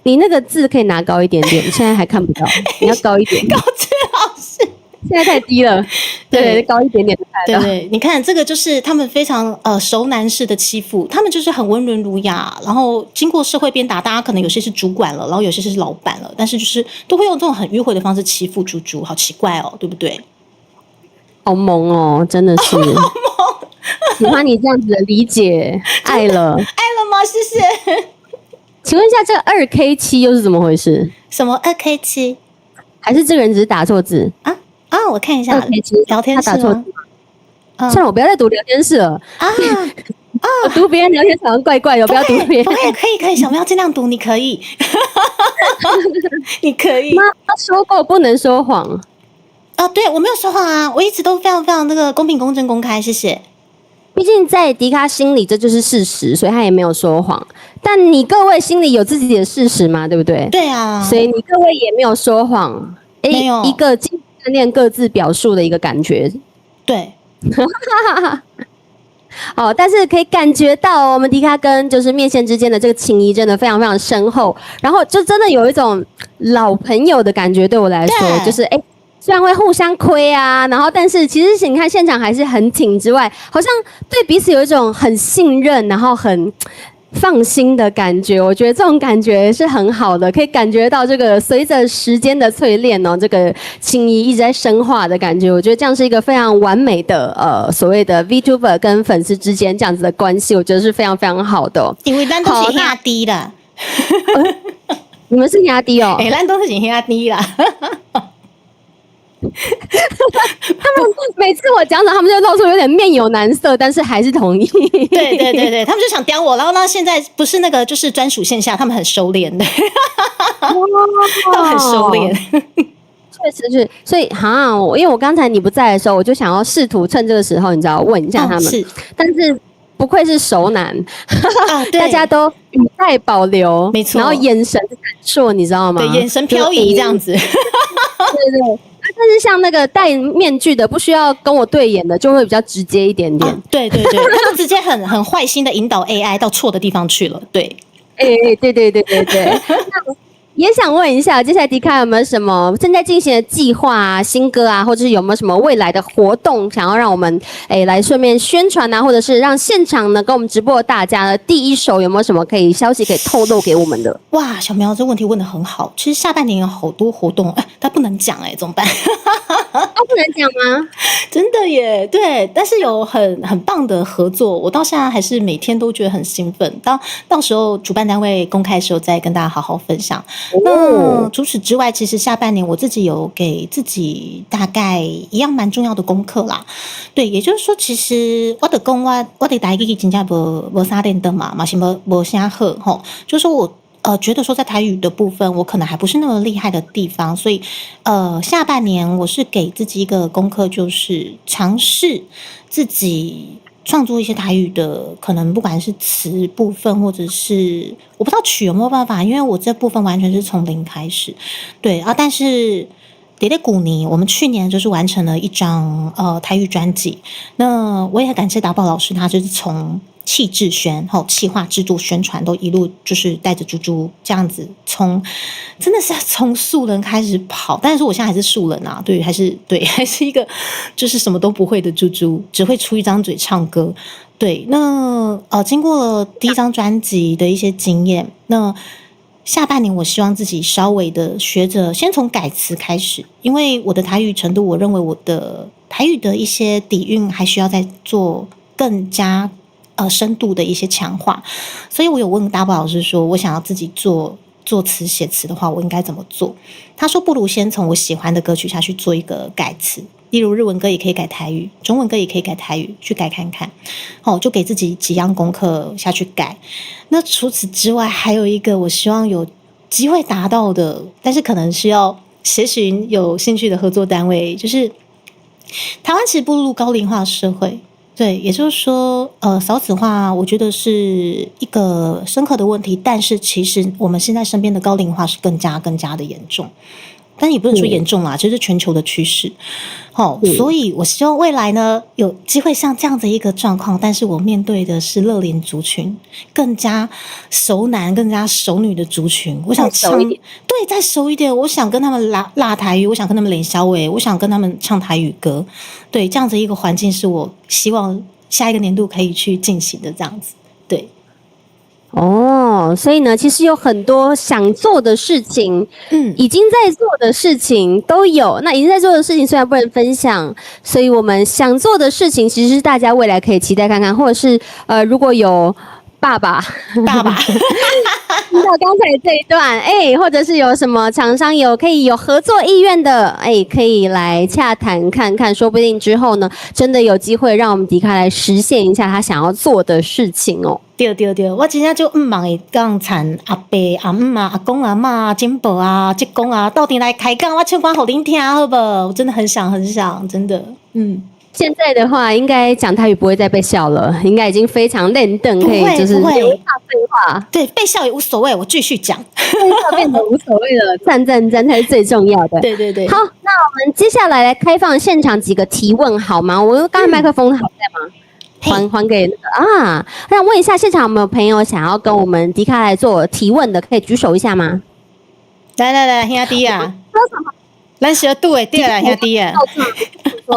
你那个字可以拿高一点点，现在还看不到，你要高一点。高志老师。现在太低了，对，高一点点就看得到。对，你看这个就是他们非常熟男式的欺负，他们就是很温润儒雅，然后经过社会鞭打，大家可能有些是主管了，然后有些是老板了，但是就是都会用这种很迂回的方式欺负猪猪，好奇怪哦，对不对？好萌哦，真的是，喜欢你这样子的理解，爱了吗？谢谢。请问一下，这个2K7又是怎么回事？什么2K7？还是这个人只是打错字我看一下聊天室他打错字吗？算了，我不要再读聊天室了我读别人聊天好像怪怪的，我不要读别人。可以，小喵尽量读，你可以，你可以。妈说过不能说谎对，我没有说谎啊，我一直都非常非常那个公平、公正、公开，谢谢。毕竟在迪卡心里这就是事实，所以他也没有说谎。但你各位心里有自己的事实嘛，对不对？对啊，所以你各位也没有说谎。没有一个经验各自表述的一个感觉。对，哦，但是可以感觉到我们迪卡跟就是面线之间的这个情谊真的非常非常深厚，然后就真的有一种老朋友的感觉，对我来说，就是虽然会互相亏啊，然后但是其实你看现场还是很挺之外，好像对彼此有一种很信任，然后很放心的感觉，我觉得这种感觉是很好的，可以感觉到这个随着时间的淬炼哦，这个情谊一直在深化的感觉。我觉得这样是一个非常完美的所谓的 VTuber 跟粉丝之间这样子的关系，我觉得是非常非常好的哦。因为咱都是兄弟啦，你们是兄弟哦？咱都是兄弟啦。他们每次我讲什么，他们就露出有点面有难色，但是还是同意。对对对对，他们就想刁我，然后呢，现在不是那个就是专属线下，他们很收敛的，他们很收敛。确实是，所以因为我刚才你不在的时候，我就想要试图趁这个时候，你知道问一下他们，是，但是不愧是熟男，大家都语带保留，没错，然后眼神闪烁，你知道吗？对，眼神飘移这样子。对对。但是像那个戴面具的，不需要跟我对眼的，就会比较直接一点点。对对对，他就直接很坏心的引导 AI 到错的地方去了。对，对对对对对。那也想问一下，接下来迪卡有没有什么正在进行的计划啊、新歌啊，或者是有没有什么未来的活动，想要让我们来顺便宣传啊，或者是让现场呢跟我们直播的大家呢，第一手有没有什么消息可以透露给我们的？哇，小苗这问题问得很好。其实下半年有好多活动，他不能讲怎么办？不能讲吗？真的耶，对，但是有很棒的合作，我到现在还是每天都觉得很兴奋。到时候主办单位公开的时候，再跟大家好好分享。那除此之外，其实下半年我自己有给自己大概一样蛮重要的功课啦。对，也就是说，其实我的讲我的台语真正无啥练的嘛是无啥好吼，就是说我。觉得说在台语的部分，我可能还不是那么厉害的地方，所以下半年我是给自己一个功课，就是尝试自己创作一些台语的，可能不管是词部分或者是我不知道曲有没有办法，因为我这部分完全是从零开始，对啊，但是。叠叠古尼，我们去年就是完成了一张台语专辑。那我也很感谢达宝老师，他就是从气质宣、企划、制作、宣传都一路就是带着猪猪这样子，真的是从素人开始跑。但是我现在还是素人啊，对，还是一个就是什么都不会的猪猪，只会出一张嘴唱歌。对，那经过了第一张专辑的一些经验，那。下半年我希望自己稍微的学着先从改词开始，因为我的台语程度，我认为我的台语的一些底蕴还需要再做更加深度的一些强化，所以我有问大宝老师说，我想要自己作词写词的话，我应该怎么做？他说不如先从我喜欢的歌曲下去做一个改词。例如日文歌也可以改台语，中文歌也可以改台语，去改看看。就给自己几样功课下去改。那除此之外，还有一个我希望有机会达到的，但是可能需要协寻有兴趣的合作单位，就是台湾其实步入高龄化社会，对，也就是说，少子化我觉得是一个深刻的问题，但是其实我们现在身边的高龄化是更加的严重。但也不能说严重啦，这是全球的趋势。所以我希望未来呢有机会像这样的一个状况，但是我面对的是乐龄族群，更加熟男、更加熟女的族群。我想唱一点，对，再熟一点。我想跟他们拉台语，我想跟他们连小尾，我想跟他们唱台语歌。对，这样子一个环境是我希望下一个年度可以去进行的这样子。对。所以呢，其实有很多想做的事情，已经在做的事情都有。那已经在做的事情虽然不能分享，所以我们想做的事情，其实是大家未来可以期待看看，或者是如果有爸爸听到刚才这一段，或者是有什么厂商可以有合作意愿的，可以来洽谈看看，说不定之后呢，真的有机会让我们迪卡来实现一下他想要做的事情哦。对，我真正就忙会讲田阿伯阿姆啊、阿公阿嬷、金伯啊、舅公啊，到底来开讲，我唱歌给恁听好不好？我真的很想，真的，现在的话，应该讲台语不会再被笑了，应该已经非常练邓，可以就是不会留下废话，对，被笑也无所谓，我继续讲。废话变得无所谓了，赞才是最重要的。对对对，好，那我们接下来来开放现场几个提问好吗？我刚才麦克风还在吗？还给那个啊，那问一下现场有没有朋友想要跟我们迪卡来做提问的，可以举手一下吗？来，兄弟啊，咱小度的对啦，兄弟啊。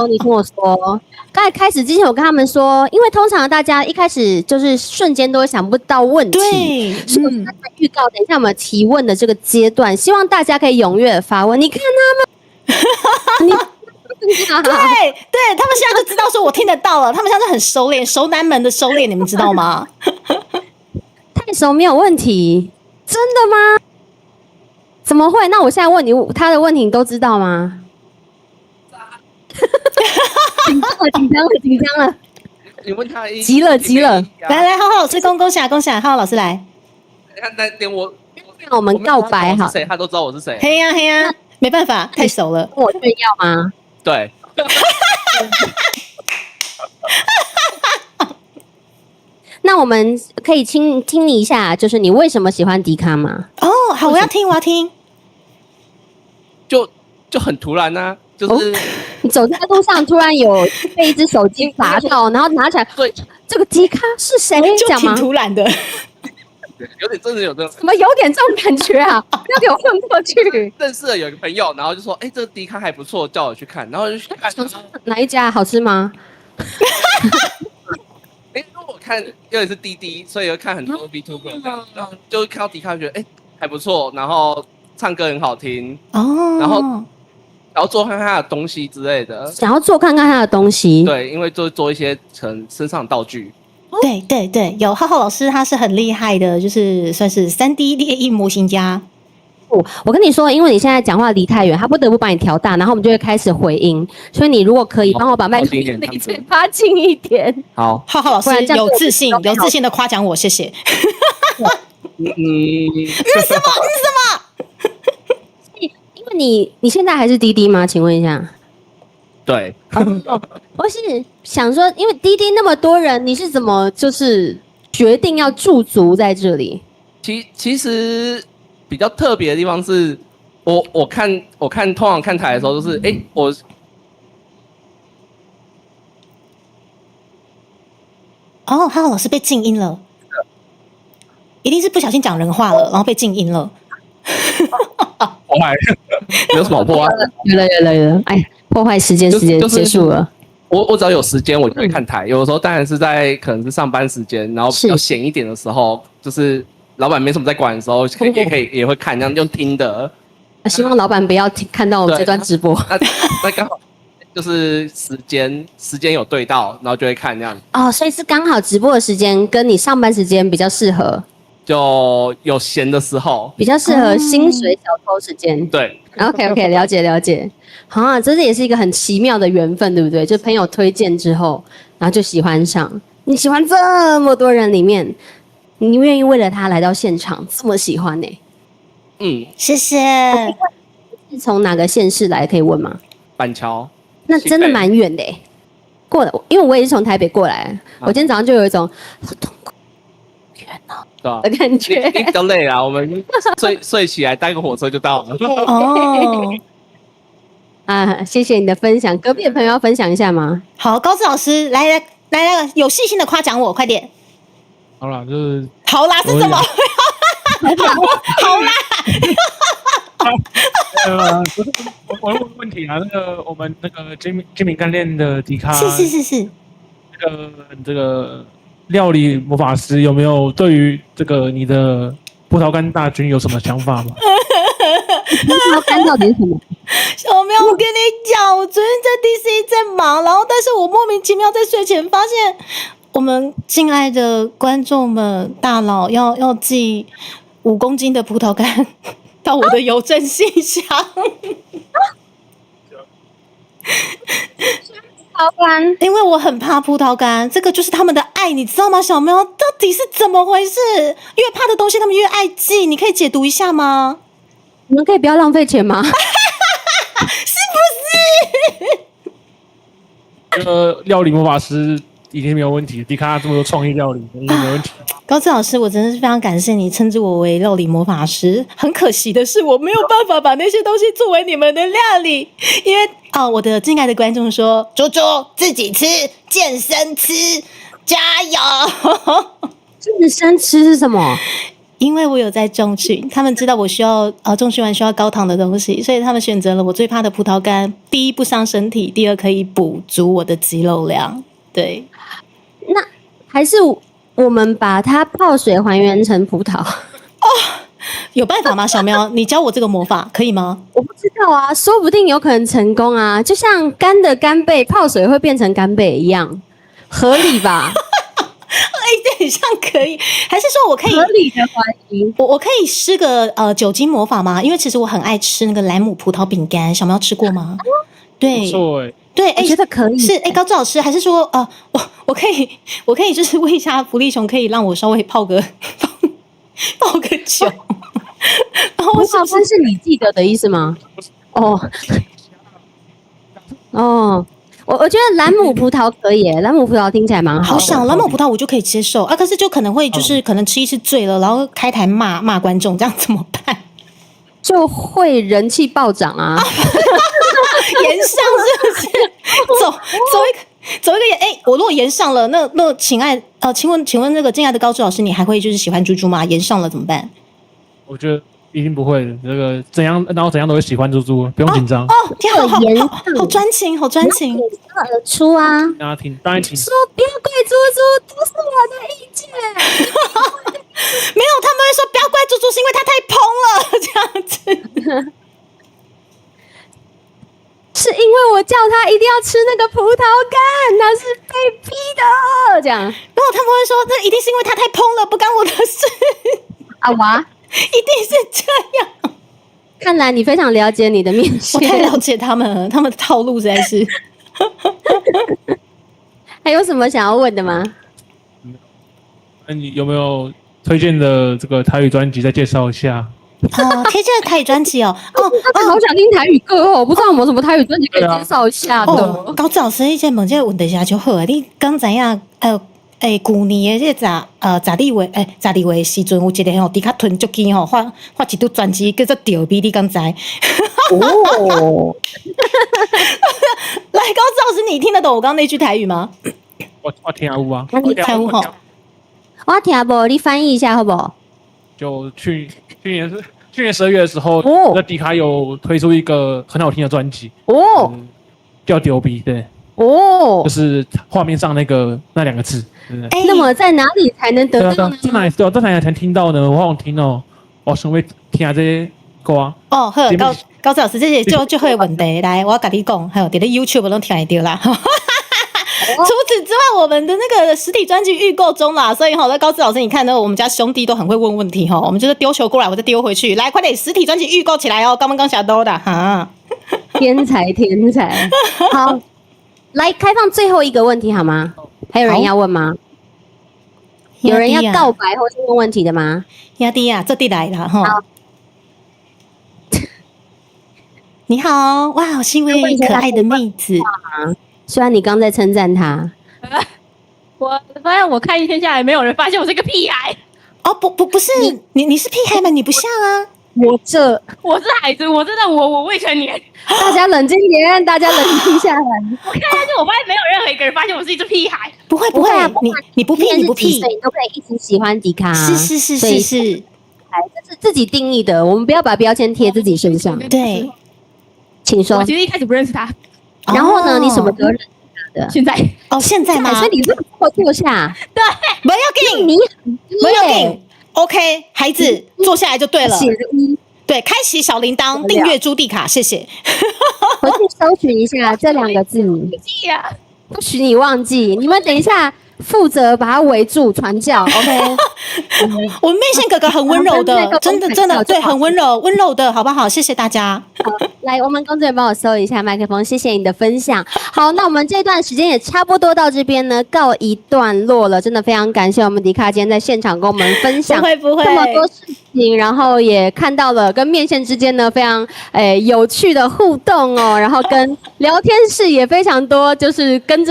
你听我说，刚才开始之前我跟他们说，因为通常大家一开始就是瞬间都会想不到问题，对，所以我刚才预告，等一下我们提问的这个阶段，希望大家可以踊跃的发问。你看他们，对，他们现在就知道说我听得到了，他们现在很收敛，熟男们的收敛，你们知道吗？太熟没有问题，真的吗？怎么会？那我现在问你，他的问题你都知道吗？紧张了！你问他急了！来，浩老师恭喜啊！浩老师来，那连我让我们告白好，谁他都知道我是谁。嘿呀，没办法，太熟了。跟我炫耀吗？对。那我们可以听你一下，就是你为什么喜欢迪卡吗？哦，好，我要听。就很突然啊，就是你走在路上，突然有被一只手机砸到，然后拿起来，对，这个迪卡是谁？就挺突然的，有点真的有这种，怎么有点这种感觉啊？不要给我混过去。认识了有一个朋友，然后就说，这个迪卡还不错，叫我去看，然后就去看。哪一家好吃吗？因为我看因为是滴滴，所以有看很多 VTuber，然后就看到迪卡，觉得还不错，然后唱歌很好听哦，然后做看看他的东西之类的，想要做看看他的东西，对，因为做一些身上的道具。对，有浩老师，他是很厉害的，就是算是3D 列印模型家。我跟你说，因为你现在讲话离太远，他不得不把你调大，然后我们就会开始回音。所以你如果可以帮我把麦克风离嘴巴近一点。好，浩老师有自信的夸奖我，谢谢。什么？因为你现在还是滴滴吗？请问一下。对。我是想说，因为滴滴那么多人，你是怎么就是决定要驻足在这里？其实比较特别的地方是，我看通常看台的时候都是，浩老师被静音了，一定是不小心讲人话了，然后被静音了。破坏，有什么好破坏？有了，破坏时间结束了。我只要有时间，我就会看台。有的时候当然是在可能是上班时间，然后比较闲一点的时候，就是老板没什么在管的时候，也会看，这样用听的。希望老板不要看到我们这段直播。那刚好就是时间有对到，然后就会看这样。哦，所以是刚好直播的时间跟你上班时间比较适合。就有闲的时候，比较适合薪水小偷时间。对 ，OK， 了解。好，这也是一个很奇妙的缘分，对不对？就朋友推荐之后，然后就喜欢上。你喜欢这么多人里面，你愿意为了他来到现场，这么喜欢呢？谢谢。是从哪个县市来？可以问吗？板桥。那真的蛮远的耶。过了，因为我也是从台北过来，我今天早上就有一种好痛苦。的感觉，你比较累啊。我们睡起来搭个火车就到了。谢谢你的分享。隔壁的朋友要分享一下吗？好，高志老师，来，有细心的夸奖我，快点。好啦，就是好啦是什么？好啦。我问问题啊，我们精明干练的迪卡是。这个料理魔法师有没有对于你的葡萄干大军有什么想法吗？葡萄干到底是什么？小喵，我跟你讲，我昨天在 DC 在忙，然后但是我莫名其妙在睡前发现，我们敬爱的观众们大佬要寄5公斤的葡萄干到我的邮政信箱。葡萄干，因为我很怕葡萄干，这个就是他们的爱，你知道吗？小喵，到底是怎么回事？越怕的东西，他们越爱寄，你可以解读一下吗？你们可以不要浪费钱吗？是不是？这个料理魔法师已经没有问题，迪卡这么多创意料理已经没问题。高志老师，我真的是非常感谢你称之我为料理魔法师。很可惜的是，我没有办法把那些东西作为你们的料理，因为我的敬爱的观众说：“猪猪自己吃，健身吃，加油！”健身吃是什么？因为我有在重训，他们知道我需要重训完需要高糖的东西，所以他们选择了我最怕的葡萄干。第一不伤身体，第二可以补足我的肌肉量。对，那还是我们把它泡水还原成葡萄有办法吗？小喵，你教我这个魔法可以吗？我不知道啊，说不定有可能成功啊，就像干的干贝泡水会变成干贝一样，合理吧？很像可以，还是说我可以合理的怀疑？我可以施个酒精魔法吗？因为其实我很爱吃那个莱姆葡萄饼干，小喵吃过吗？对，对，我觉得可以。是高志老师，还是说我可以就是问一下福利熊，可以让我稍微泡个酒？然后魔法方是你记得的意思吗？我觉得兰姆葡萄可以耶，兰姆葡萄听起来蛮好的。好想兰姆葡萄我就可以接受可是就可能会就是可能吃一次醉了，然后开台骂观众，这样怎么办？就会人气暴涨啊！延上是不是？走一个我如果延上了，那请问那个敬爱的高志老师，你还会就是喜欢猪猪吗？延上了怎么办？我觉得一定不会的，这个怎样都会喜欢猪猪，不用紧张。天好专情，好专情，而出啊！大家听，当然听。说不要怪猪猪，都是我的意见。没有，他们会说不要怪猪猪，是因为他太蓬了，这样子。是因为我叫他一定要吃那个葡萄干，他是被逼的，这样。然后他们会说，这一定是因为他太蓬了，不干我的事。啊哇，一定是这样。看来你非常了解你的面线，我太了解他们了，他们的套路实在是。还有什么想要问的吗？那你有没有推荐的这个台语专辑再介绍一下？推荐的台语专辑好想听台语歌哦，我不知道有没有什么台语专辑可以介绍一下的。高志老师，你问这个问题下就好你刚知影去年的这十二月的时阵，有一个伫较囤足机发一张专辑叫做《吊逼》，你刚知？来，高志老师，你听得懂我刚刚那句台语吗？我听有啊，你听有吼？我听无，你翻译一下好不好？就去年12月的时候，那迪卡有推出一个很好听的专辑叫《丢逼》，对，就是画面上那两个字。那么在哪里才能得到呢？在哪里才听到呢？我好想听哦，我想要听这些歌。好，高志老师，这些就会问题来，我跟你讲，还有在 YouTube 都听得到啦。除此之外，我们的那个实体专辑预购中啦，所以那高志老师，你看呢，我们家兄弟都很会问问题我们就是丢球过来，我再丢回去，来，快点，实体专辑预购起来哦，刚下兜的哈，天才，好，来开放最后一个问题好吗？还有人要问吗？有人要告白或是问问题的吗？亚迪啊，这地来了哈。你好，哇，是一位可爱的妹子。虽然你刚在称赞他，我发现我看一天下来，没有人发现我是个屁孩。不是你是屁孩吗？你不像啊。我是孩子，我真的我未成年。大家冷静点，大家冷静下来。我看下去，我发现没有任何一个人发现我是一只屁孩。不会，你不屁，你都可以一直喜欢迪卡。是，这是自己定义的，我们不要把标签贴自己身上。对，请说。我其实一开始不认识他。然后呢？你什么时候认识他的？现在吗？所以你这么坐下，对，不要紧，不要紧 ，OK， 孩子坐下来就对了。对，开启小铃铛，订阅朱迪卡，谢谢。回去搜寻一下这两个字，不许你忘记。你们等一下负责把它围住传教。OK， 我们面线哥哥很温柔的，真的对，很温柔的，好不好？谢谢大家。来，我们工作人员帮我收一下麦克风，谢谢你的分享。好，那我们这段时间也差不多到这边呢，告一段落了。真的非常感谢我们迪卡今天在现场跟我们分享不会这么多事情，然后也看到了跟面线之间呢非常有趣的互动哦，然后跟聊天室也非常多，就是跟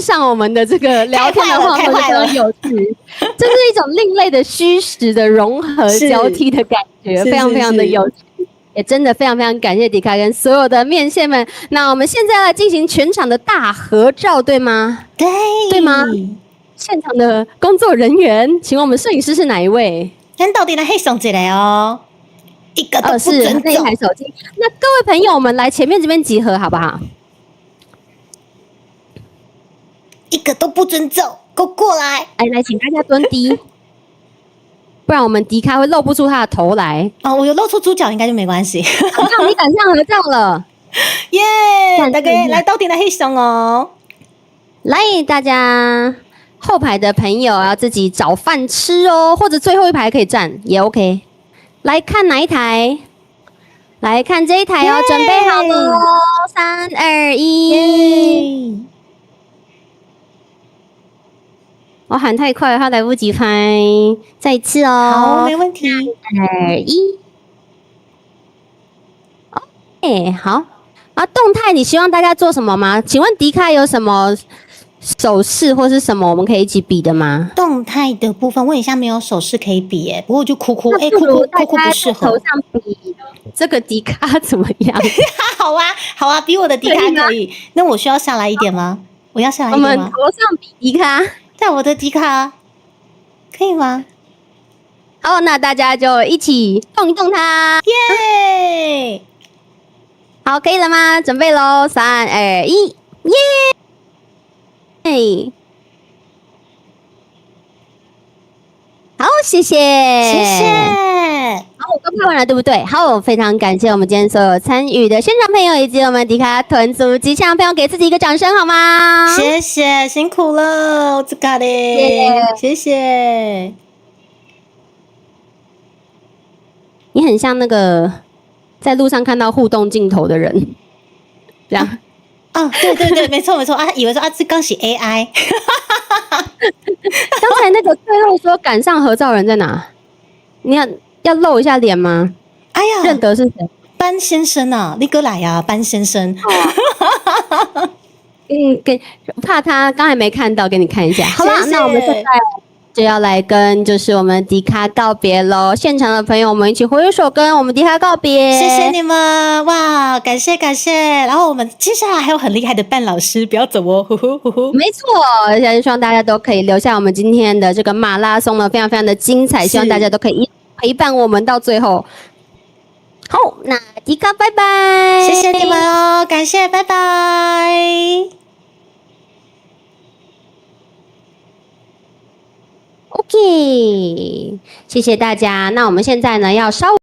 上我们的这个聊天的话，非常有趣，这是一种另类的虚实的融合交替的感觉，非常非常的有趣。也真的非常非常感谢迪卡跟所有的面线们。那我们现在来进行全场的大合照，对吗？对吗？现场的工作人员，请问我们摄影师是哪一位？咱到底来黑上这来哦，一个都不准走。是那一台手机。那各位朋友，我们来前面这边集合好不好？一个都不准走，给我过来！来，请大家蹲低。不然我们迪卡会露不出他的头来。哦，我有露出猪脚应该就没关系。那你敢上合照了，耶！大家来到底来黑熊哦。来，大家后排的朋友要自己找饭吃哦，或者最后一排可以站也 OK。来看哪一台？来看这一台哦，准备好了，3、2、1。我喊太快了，他来不及拍，再一次哦。好，没问题。3、2、1。好。动态你希望大家做什么吗？请问迪卡有什么手势或是什么我们可以一起比的吗？动态的部分问一下，没有手势可以比耶。不过就哭哭不适合。头上比这个迪卡怎么样？好啊，比我的迪卡可以。那我需要下来一点吗？我要下来一点吗？我们头上比迪卡。在我的迪卡可以吗？好，那大家就一起动一动它，耶！好，可以了吗？准备咯，3、2、1，耶！好，谢谢。好，我都拍完了，对不对？好，非常感谢我们今天所有参与的现场朋友以及我们迪卡屯族吉祥朋友，给自己一个掌声好吗？谢谢，辛苦了，我自嘎的，谢谢。你很像那个在路上看到互动镜头的人，这样。对，没错啊，以为说这刚写 AI。刚才那个最后说赶上合照人在哪？你要露一下脸吗？哎呀，认得是谁？班先生啊，你过来呀，班先生。怕他刚才没看到，给你看一下。好啦，谢谢。那我们现在就要来跟就是我们迪卡告别喽。现场的朋友，我们一起挥手跟我们迪卡告别。谢谢你们，哇，感谢。然后我们接下来还有很厉害的伴老师，不要走哦，呼呼。没错，现在希望大家都可以留下我们今天的这个马拉松呢，非常非常的精彩，希望大家都可以陪伴我们到最后。好，那迪卡拜拜，谢谢你们哦，感谢，拜拜。OK， 谢谢大家。那我们现在呢要稍微